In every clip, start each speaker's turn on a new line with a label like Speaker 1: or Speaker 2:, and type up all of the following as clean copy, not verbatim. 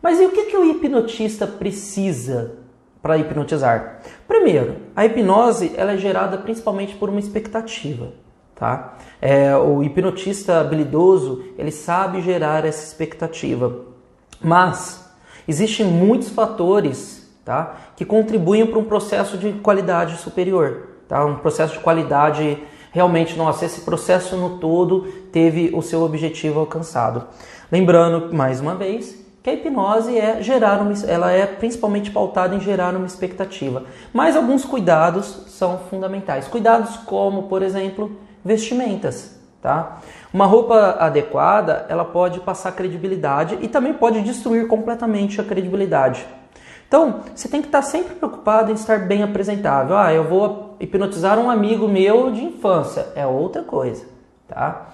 Speaker 1: Mas e o que o hipnotista precisa para hipnotizar? Primeiro, a hipnose ela é gerada principalmente por uma expectativa. Tá? O hipnotista habilidoso ele sabe gerar essa expectativa. Mas existem muitos fatores, tá, que contribuem para um processo de qualidade superior. Tá? Um processo de qualidade realmente, nossa, esse processo no todo teve o seu objetivo alcançado. Lembrando, mais uma vez, que a hipnose ela é principalmente pautada em gerar uma expectativa. Mas alguns cuidados são fundamentais. Cuidados como, por exemplo, vestimentas. Tá? Uma roupa adequada, ela pode passar credibilidade e também pode destruir completamente a credibilidade. Então, você tem que estar sempre preocupado em estar bem apresentável. Eu vou hipnotizar um amigo meu de infância. É outra coisa. Tá?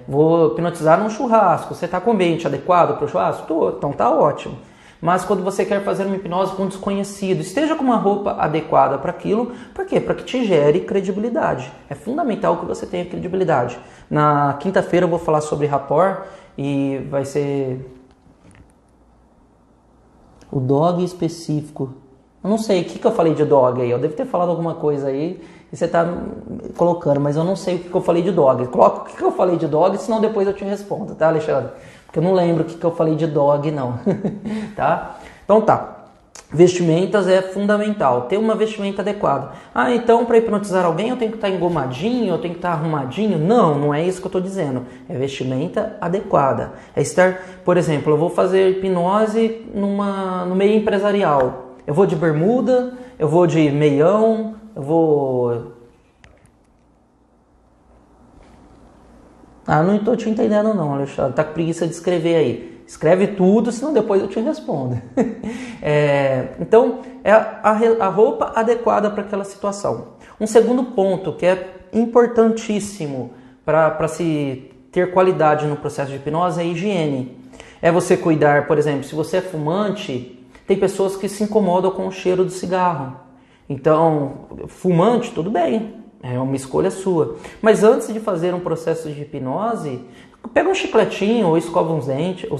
Speaker 1: Vou hipnotizar um churrasco. Você está com o ambiente adequado para o churrasco? Tô, então tá ótimo. Mas quando você quer fazer uma hipnose com um desconhecido, esteja com uma roupa adequada para aquilo. Por quê? Para que te gere credibilidade. É fundamental que você tenha credibilidade. Na quinta-feira eu vou falar sobre rapport e vai ser o dog específico. Eu não sei o que eu falei de dog aí. Eu devo ter falado alguma coisa aí e você está colocando, mas eu não sei o que eu falei de dog. Coloca o que eu falei de dog, senão depois eu te respondo, tá, Alexandre? Porque eu não lembro o que eu falei de dog, não. Tá? Então tá. Vestimentas é fundamental. Ter uma vestimenta adequada. Então para hipnotizar alguém eu tenho que estar engomadinho, eu tenho que estar arrumadinho? Não, não é isso que eu estou dizendo. É vestimenta adequada. É estar, por exemplo, eu vou fazer hipnose no meio empresarial. Eu vou de bermuda, eu vou de meião, eu vou... não estou te entendendo não, Alexandre. Tá com preguiça de escrever aí. Escreve tudo, senão depois eu te respondo. Então, é a roupa adequada para aquela situação. Um segundo ponto que é importantíssimo para se ter qualidade no processo de hipnose é a higiene. É você cuidar, por exemplo, se você é fumante, tem pessoas que se incomodam com o cheiro do cigarro. Então, fumante, tudo bem. É uma escolha sua. Mas antes de fazer um processo de hipnose, pega um chicletinho ou escova os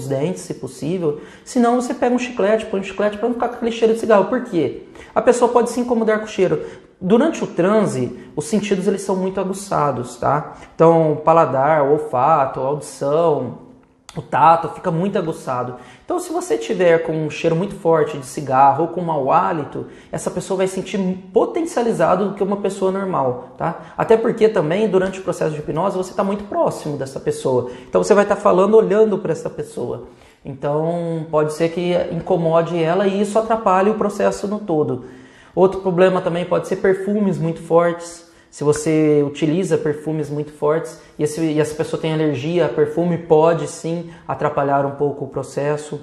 Speaker 1: dentes, se possível. Se não, você pega um chiclete, põe um chiclete para não ficar com aquele cheiro de cigarro. Por quê? A pessoa pode se incomodar com o cheiro. Durante o transe, os sentidos eles são muito aguçados, tá? Então, paladar, olfato, audição, o tato fica muito aguçado. Então, se você tiver com um cheiro muito forte de cigarro ou com mau hálito, essa pessoa vai sentir potencializado do que uma pessoa normal, tá? Até porque também, durante o processo de hipnose, você está muito próximo dessa pessoa. Então, você vai estar falando olhando para essa pessoa. Então, pode ser que incomode ela e isso atrapalhe o processo no todo. Outro problema também pode ser perfumes muito fortes. Se você utiliza perfumes muito fortes e essa pessoa tem alergia a perfume, pode sim atrapalhar um pouco o processo.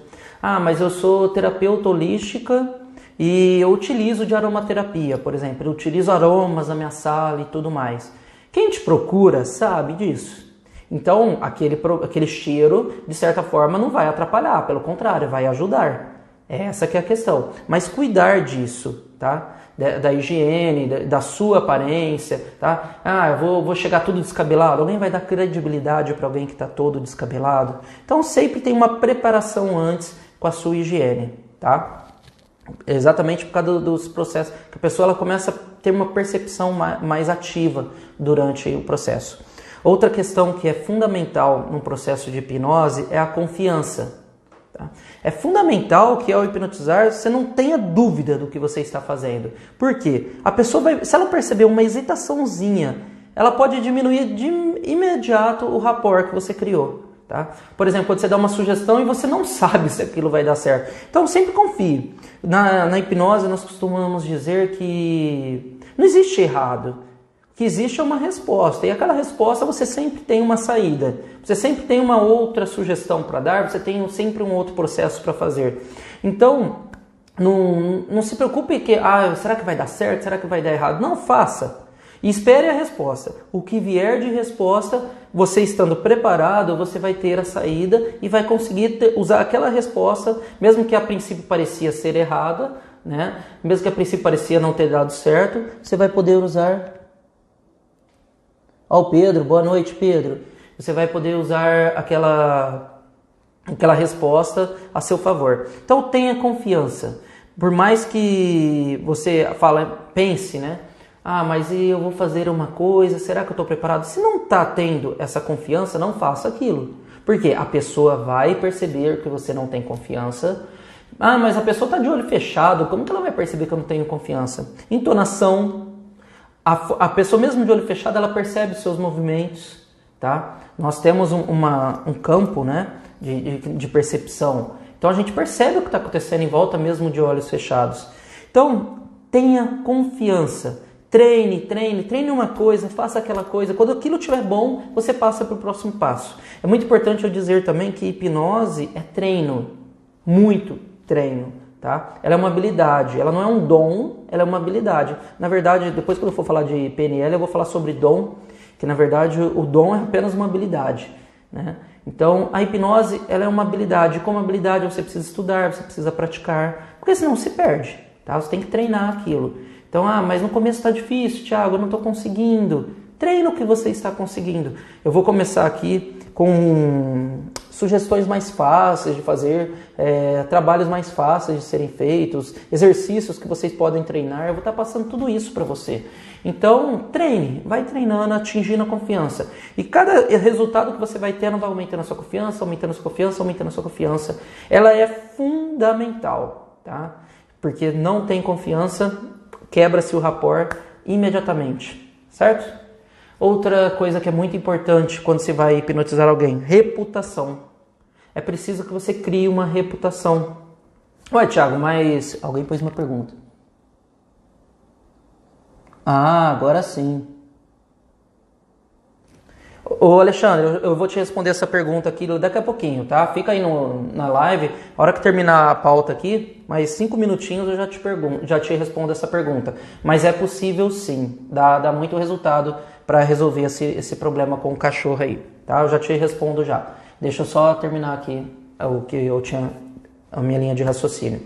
Speaker 1: Mas eu sou terapeuta holística e eu utilizo de aromaterapia, por exemplo. Eu utilizo aromas na minha sala e tudo mais. Quem te procura sabe disso. Então, aquele cheiro, de certa forma, não vai atrapalhar, pelo contrário, vai ajudar. Essa que é a questão. Mas cuidar disso, tá? Da higiene, da sua aparência, tá? Eu vou chegar tudo descabelado. Alguém vai dar credibilidade para alguém que está todo descabelado? Então sempre tem uma preparação antes com a sua higiene, tá? Exatamente por causa dos processos que a pessoa ela começa a ter uma percepção mais ativa durante o processo. Outra questão que é fundamental no processo de hipnose é a confiança. É fundamental que ao hipnotizar você não tenha dúvida do que você está fazendo. Por quê? A pessoa se ela perceber uma hesitaçãozinha, ela pode diminuir de imediato o rapport que você criou. Tá? Por exemplo, quando você dá uma sugestão e você não sabe se aquilo vai dar certo. Então sempre confie. Na hipnose nós costumamos dizer que não existe errado. O que existe é uma resposta, e aquela resposta você sempre tem uma saída, você sempre tem uma outra sugestão para dar, você tem sempre um outro processo para fazer. Então, não se preocupe que, será que vai dar certo, será que vai dar errado? Não, faça e espere a resposta. O que vier de resposta, você estando preparado, você vai ter a saída e vai conseguir usar aquela resposta, mesmo que a princípio parecia ser errada, né? Mesmo que a princípio parecia não ter dado certo, você vai poder usar... Pedro, boa noite, Pedro. Você vai poder usar aquela aquela resposta a seu favor. Então tenha confiança. Por mais que você pense, né? Ah, mas eu vou fazer uma coisa, será que eu estou preparado? Se não está tendo essa confiança, não faça aquilo. Porque a pessoa vai perceber que você não tem confiança. Ah, mas a pessoa está de olho fechado, como que ela vai perceber que eu não tenho confiança? Entonação. A pessoa mesmo de olho fechado, ela percebe os seus movimentos, tá? Nós temos um campo, né, de percepção. Então a gente percebe o que está acontecendo em volta mesmo de olhos fechados. Então tenha confiança. Treine uma coisa, faça aquela coisa. Quando aquilo estiver bom, você passa para o próximo passo. É muito importante eu dizer também que hipnose é treino, muito treino, tá? Ela é uma habilidade, ela não é um dom, ela é uma habilidade. Na verdade, depois quando eu for falar de PNL, eu vou falar sobre dom, que na verdade o dom é apenas uma habilidade, né? Então a hipnose, ela é uma habilidade. Como habilidade você precisa estudar, você precisa praticar, porque senão se perde, tá? Você tem que treinar aquilo. Então, mas no começo está difícil, Thiago, eu não estou conseguindo. Treina o que você está conseguindo. Eu vou começar aqui com sugestões mais fáceis de fazer, trabalhos mais fáceis de serem feitos, exercícios que vocês podem treinar. Eu vou estar passando tudo isso para você. Então, treine, vai treinando, atingindo a confiança. E cada resultado que você vai tendo vai aumentando a sua confiança, aumentando a sua confiança, aumentando a sua confiança. Ela é fundamental, tá? Porque não tem confiança, quebra-se o rapport imediatamente, certo? Outra coisa que é muito importante quando você vai hipnotizar alguém, reputação. É preciso que você crie uma reputação. Ué, Thiago, mas alguém pôs uma pergunta. Ah, agora sim. Ô Alexandre, eu vou te responder essa pergunta aqui daqui a pouquinho, tá? Fica aí na live, a hora que terminar a pauta aqui, mais 5 minutinhos eu já te respondo essa pergunta. Mas é possível sim, dá muito resultado para resolver esse problema com o cachorro aí, tá? Eu já te respondo já. Deixa eu só terminar aqui o que eu tinha, a minha linha de raciocínio.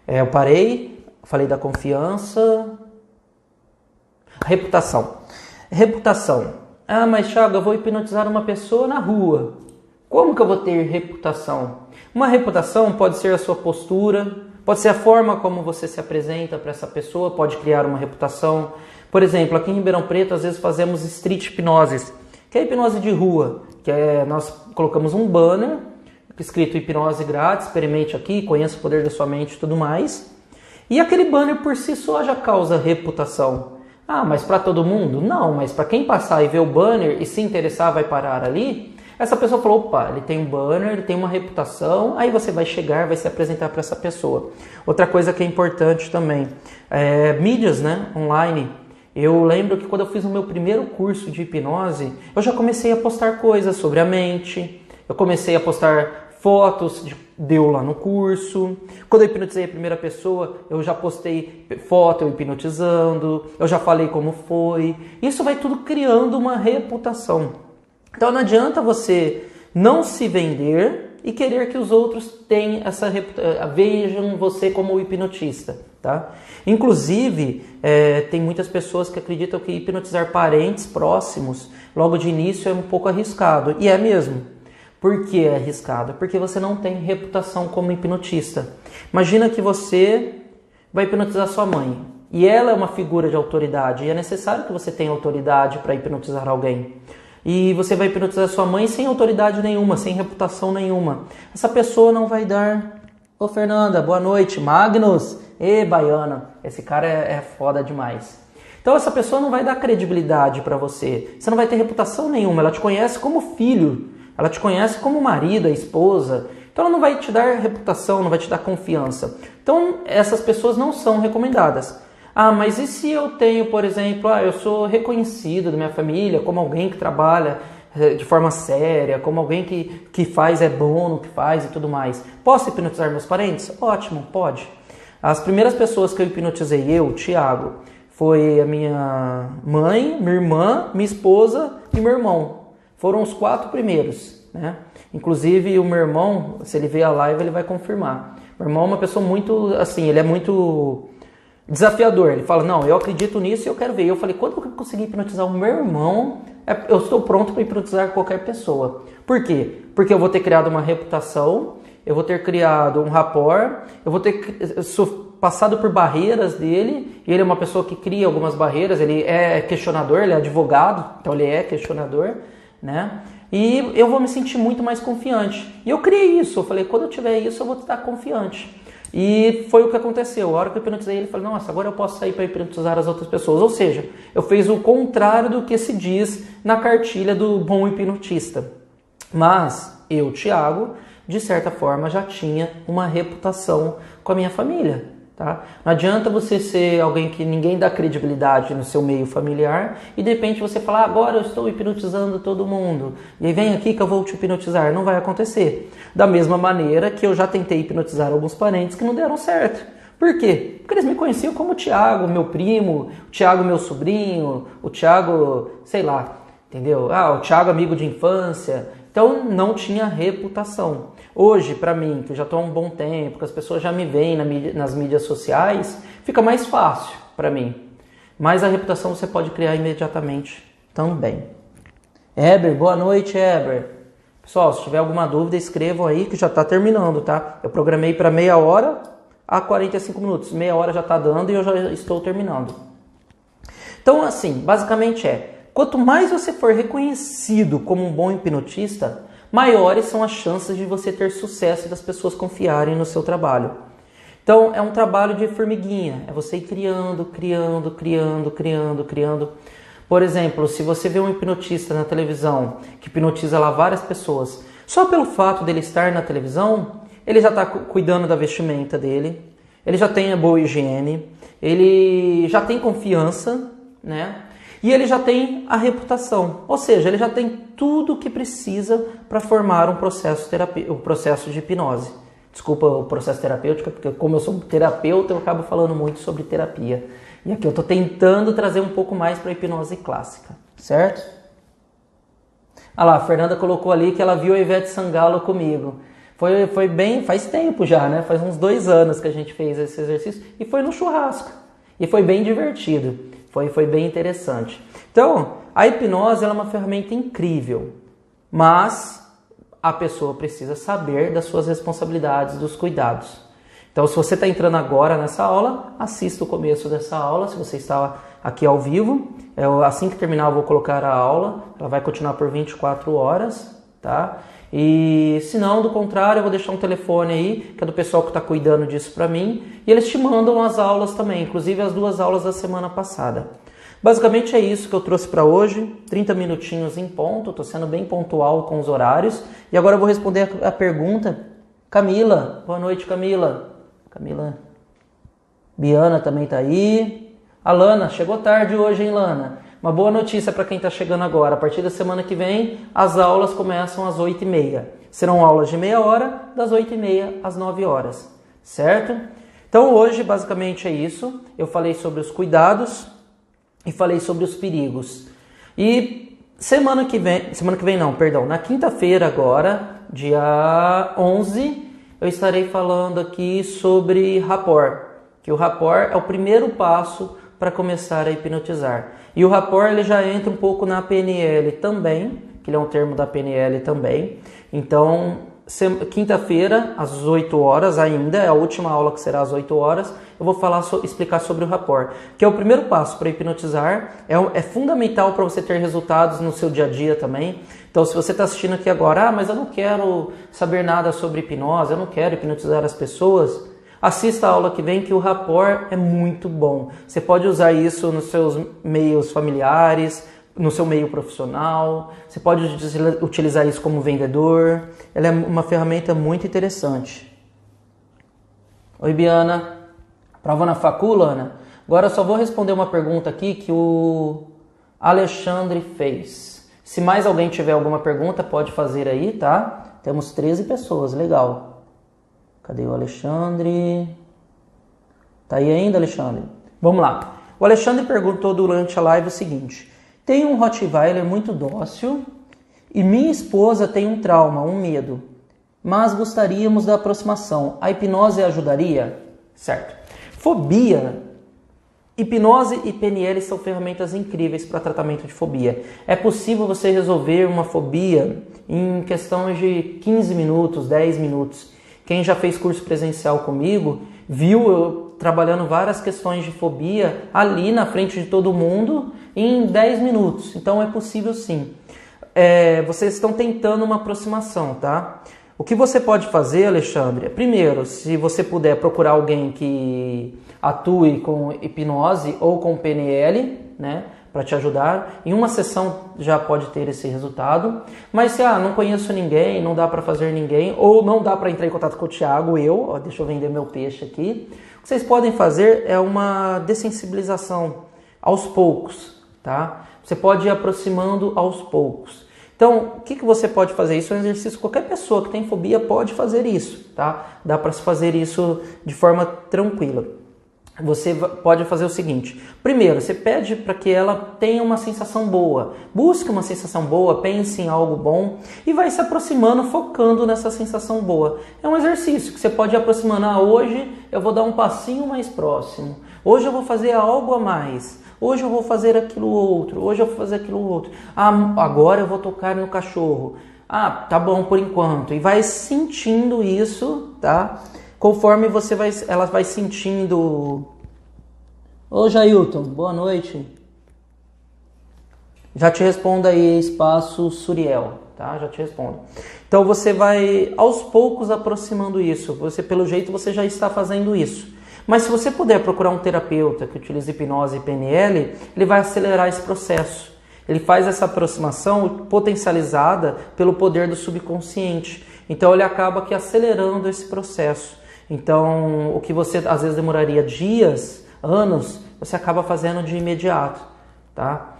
Speaker 1: Eu parei, falei da confiança, reputação. Ah, mas Thiago, eu vou hipnotizar uma pessoa na rua. Como que eu vou ter reputação? Uma reputação pode ser a sua postura, pode ser a forma como você se apresenta para essa pessoa, pode criar uma reputação. Por exemplo, aqui em Ribeirão Preto, às vezes fazemos street hipnoses, que é hipnose de rua, nós colocamos um banner escrito hipnose grátis, experimente aqui, conheça o poder da sua mente e tudo mais. E aquele banner por si só já causa reputação. Ah, mas para todo mundo? Não, mas para quem passar e ver o banner e se interessar vai parar ali, essa pessoa falou, opa, ele tem um banner, ele tem uma reputação, aí você vai chegar, vai se apresentar para essa pessoa. Outra coisa que é importante também, mídias, né, online. Eu lembro que quando eu fiz o meu primeiro curso de hipnose, eu já comecei a postar coisas sobre a mente, eu comecei a postar fotos de eu lá no curso. Quando eu hipnotizei a primeira pessoa, eu já postei foto eu hipnotizando, eu já falei como foi. Isso vai tudo criando uma reputação. Então não adianta você não se vender e querer que os outros tenham vejam você como hipnotista, tá? Inclusive, tem muitas pessoas que acreditam que hipnotizar parentes próximos logo de início é um pouco arriscado. E é mesmo. Por que é arriscado? Porque você não tem reputação como hipnotista. Imagina que você vai hipnotizar sua mãe e ela é uma figura de autoridade e é necessário que você tenha autoridade para hipnotizar alguém. E você vai hipnotizar sua mãe sem autoridade nenhuma, sem reputação nenhuma. Essa pessoa não vai dar... Ô Fernanda, boa noite. Magnus, baiana, esse cara é foda demais. Então essa pessoa não vai dar credibilidade para você. Você não vai ter reputação nenhuma, ela te conhece como filho. Ela te conhece como marido, a esposa. Então ela não vai te dar reputação, não vai te dar confiança. Então essas pessoas não são recomendadas. Ah, mas e se eu tenho, por exemplo, eu sou reconhecido da minha família como alguém que trabalha de forma séria, como alguém que faz, é bom no que faz e tudo mais. Posso hipnotizar meus parentes? Ótimo, pode. As primeiras pessoas que eu hipnotizei, Thiago, foi a minha mãe, minha irmã, minha esposa e meu irmão. Foram os 4 primeiros, né? Inclusive o meu irmão, se ele ver a live, ele vai confirmar. Meu irmão é uma pessoa muito, assim, ele é muito desafiador. Ele fala, não, eu acredito nisso e eu quero ver. E eu falei, quando eu consegui hipnotizar o meu irmão, eu estou pronto para hipnotizar qualquer pessoa. Por quê? Porque eu vou ter criado uma reputação, eu vou ter criado um rapport, eu vou ter passado por barreiras dele, e ele é uma pessoa que cria algumas barreiras, ele é questionador, ele é advogado, então ele é questionador, né? E eu vou me sentir muito mais confiante. E eu criei isso, eu falei, quando eu tiver isso, eu vou estar confiante. E foi o que aconteceu. A hora que eu hipnotizei ele, eu falei, nossa, agora eu posso sair para hipnotizar as outras pessoas. Ou seja, eu fiz o contrário do que se diz na cartilha do bom hipnotista. Mas eu, Thiago, de certa forma, já tinha uma reputação com a minha família. Tá? Não adianta você ser alguém que ninguém dá credibilidade no seu meio familiar e de repente você falar, agora eu estou hipnotizando todo mundo e aí vem aqui que eu vou te hipnotizar. Não vai acontecer. Da mesma maneira que eu já tentei hipnotizar alguns parentes que não deram certo. Por quê? Porque eles me conheciam como o Thiago, meu primo, o Thiago, meu sobrinho, o Thiago, sei lá, entendeu? O Thiago, amigo de infância. Então não tinha reputação. Hoje, para mim, que eu já estou há um bom tempo, que as pessoas já me veem nas mídias sociais, fica mais fácil para mim. Mas a reputação você pode criar imediatamente também. Heber, boa noite, Heber. Pessoal, se tiver alguma dúvida, escrevam aí que já está terminando, tá? Eu programei para meia hora a 45 minutos. Meia hora já está dando e eu já estou terminando. Então, assim, basicamente quanto mais você for reconhecido como um bom hipnotista, maiores são as chances de você ter sucesso e das pessoas confiarem no seu trabalho. Então, é um trabalho de formiguinha. É você ir criando. Por exemplo, se você vê um hipnotista na televisão que hipnotiza lá várias pessoas, só pelo fato dele estar na televisão, ele já está cuidando da vestimenta dele, ele já tem a boa higiene, ele já tem confiança, né? E ele já tem a reputação, ou seja, ele já tem tudo o que precisa para formar um processo de hipnose. Desculpa o processo terapêutico, porque como eu sou terapeuta, eu acabo falando muito sobre terapia. E aqui eu estou tentando trazer um pouco mais para a hipnose clássica, certo? Ah lá, a Fernanda colocou ali que ela viu a Ivete Sangalo comigo. Foi bem, faz tempo já, né? Faz uns 2 anos que a gente fez esse exercício e foi no churrasco. E foi bem divertido. Foi bem interessante. Então, a hipnose ela é uma ferramenta incrível, mas a pessoa precisa saber das suas responsabilidades, dos cuidados. Então, se você está entrando agora nessa aula, assista o começo dessa aula, se você está aqui ao vivo. Assim que terminar, eu vou colocar a aula, ela vai continuar por 24 horas, tá? E se não, do contrário, eu vou deixar um telefone aí, que é do pessoal que está cuidando disso para mim, e eles te mandam as aulas também, inclusive as 2 aulas da semana passada. Basicamente é isso que eu trouxe para hoje, 30 minutinhos em ponto, estou sendo bem pontual com os horários, e agora eu vou responder a pergunta. Camila, boa noite, Camila. Biana também está aí. A Lana, chegou tarde hoje, hein, Lana? Uma boa notícia para quem está chegando agora. A partir da semana que vem, as aulas começam às 8h30. Serão aulas de meia hora, das 8h30 às 9 horas. Certo? Então hoje, basicamente, é isso. Eu falei sobre os cuidados e falei sobre os perigos. E na quinta-feira agora, dia 11, eu estarei falando aqui sobre rapport. Que o rapport é o primeiro passo para começar a hipnotizar. E o rapport ele já entra um pouco na PNL também, que ele é um termo da PNL também. Então, quinta-feira, às 8 horas ainda, é a última aula que será às 8 horas, eu vou explicar sobre o rapport, que é o primeiro passo para hipnotizar, é fundamental para você ter resultados no seu dia a dia também. Então, se você está assistindo aqui agora, mas eu não quero saber nada sobre hipnose, eu não quero hipnotizar as pessoas, assista a aula que vem, que o rapport é muito bom. Você pode usar isso nos seus meios familiares, no seu meio profissional, você pode utilizar isso como vendedor. Ela é uma ferramenta muito interessante. Oi, Biana. Prova na facul, Ana? Agora eu só vou responder uma pergunta aqui que o Alexandre fez. Se mais alguém tiver alguma pergunta, pode fazer aí, tá? Temos 13 pessoas, legal. Cadê o Alexandre? Tá aí ainda, Alexandre? Vamos lá. O Alexandre perguntou durante a live o seguinte: tenho um Rottweiler muito dócil e minha esposa tem um trauma, um medo, mas gostaríamos da aproximação. A hipnose ajudaria? Certo. Fobia Hipnose e PNL são ferramentas incríveis para tratamento de fobia. É possível você resolver uma fobia em questão de 15 minutos, 10 minutos. Quem já fez curso presencial comigo, viu eu trabalhando várias questões de fobia ali na frente de todo mundo em 10 minutos. Então é possível sim. Vocês estão tentando uma aproximação, tá? O que você pode fazer, Alexandre, é, primeiro, se você puder procurar alguém que atue com hipnose ou com PNL, né, para te ajudar. Em uma sessão já pode ter esse resultado. Mas se não conheço ninguém, não dá para fazer ninguém, ou não dá para entrar em contato com o Thiago, deixa eu vender meu peixe aqui. O que vocês podem fazer é uma dessensibilização aos poucos, tá? Você pode ir aproximando aos poucos. Então, o que você pode fazer? Isso é um exercício, qualquer pessoa que tem fobia pode fazer isso, tá? Dá para se fazer isso de forma tranquila. Você pode fazer o seguinte: primeiro, você pede para que ela tenha uma sensação boa. Busque uma sensação boa, pense em algo bom e vai se aproximando, focando nessa sensação boa. É um exercício que você pode ir aproximando. Hoje eu vou dar um passinho mais próximo. Hoje eu vou fazer algo a mais. Hoje eu vou fazer aquilo outro. Hoje eu vou fazer aquilo outro. Agora eu vou tocar no cachorro. Tá bom por enquanto. E vai sentindo isso, tá? Conforme ela vai sentindo... Ô Jailton, boa noite. Já te respondo aí, espaço Suriel, tá? Já te respondo. Então você vai aos poucos aproximando isso. Pelo jeito, você já está fazendo isso. Mas se você puder procurar um terapeuta que utilize hipnose e PNL, ele vai acelerar esse processo. Ele faz essa aproximação potencializada pelo poder do subconsciente. Então ele acaba aqui acelerando esse processo. Então o que você às vezes demoraria dias, anos, você acaba fazendo de imediato, tá?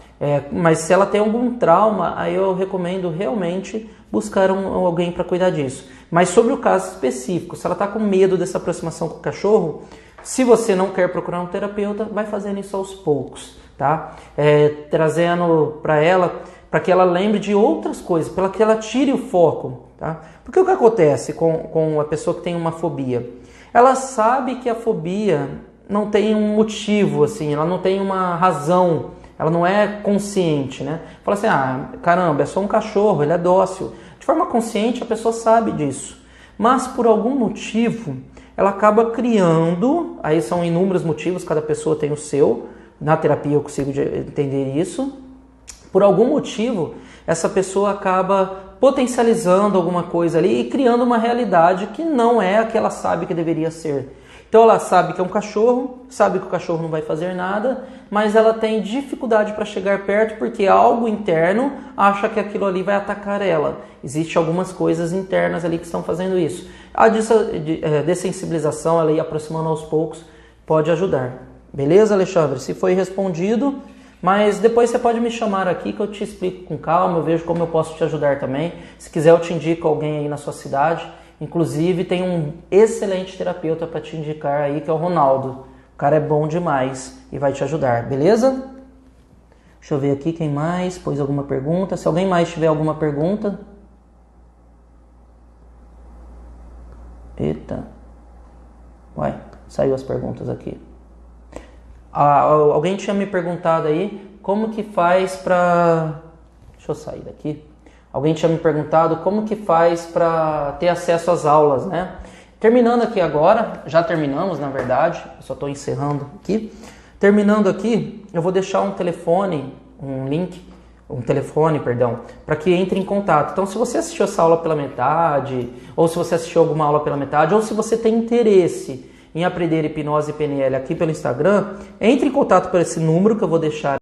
Speaker 1: Mas se ela tem algum trauma, aí eu recomendo realmente buscar alguém para cuidar disso. Mas sobre o caso específico, se ela está com medo dessa aproximação com o cachorro, se você não quer procurar um terapeuta, vai fazendo isso aos poucos, tá? Trazendo para ela, para que ela lembre de outras coisas, para que ela tire o foco, tá? Porque o que acontece com a pessoa que tem uma fobia? Ela sabe que a fobia não tem um motivo, assim, ela não tem uma razão, ela não é consciente, né? Fala assim, caramba, é só um cachorro, ele é dócil. De forma consciente, a pessoa sabe disso. Mas por algum motivo, ela acaba criando, aí são inúmeros motivos, cada pessoa tem o seu, na terapia eu consigo entender isso. Por algum motivo, essa pessoa acaba potencializando alguma coisa ali e criando uma realidade que não é a que ela sabe que deveria ser. Então ela sabe que é um cachorro, sabe que o cachorro não vai fazer nada, mas ela tem dificuldade para chegar perto porque algo interno acha que aquilo ali vai atacar ela. Existem algumas coisas internas ali que estão fazendo isso. A dessensibilização, ela ir aproximando aos poucos, pode ajudar. Beleza, Alexandre? Se foi respondido, mas depois você pode me chamar aqui que eu te explico com calma, eu vejo como eu posso te ajudar também. Se quiser eu te indico alguém aí na sua cidade. Inclusive tem um excelente terapeuta para te indicar aí, que é o Ronaldo. O cara é bom demais e vai te ajudar, beleza? Deixa eu ver aqui quem mais pôs alguma pergunta. Se alguém mais tiver alguma pergunta... Eita. Uai, saiu as perguntas aqui. Alguém tinha me perguntado aí como que faz para... Deixa eu sair daqui. Alguém tinha me perguntado como que faz para ter acesso às aulas, né? Terminando aqui agora, já terminamos na verdade, eu só estou encerrando aqui. Terminando aqui, eu vou deixar um telefone, para que entre em contato. Então se você assistiu essa aula pela metade, ou se você assistiu alguma aula pela metade, ou se você tem interesse em aprender hipnose e PNL aqui pelo Instagram, entre em contato por esse número que eu vou deixar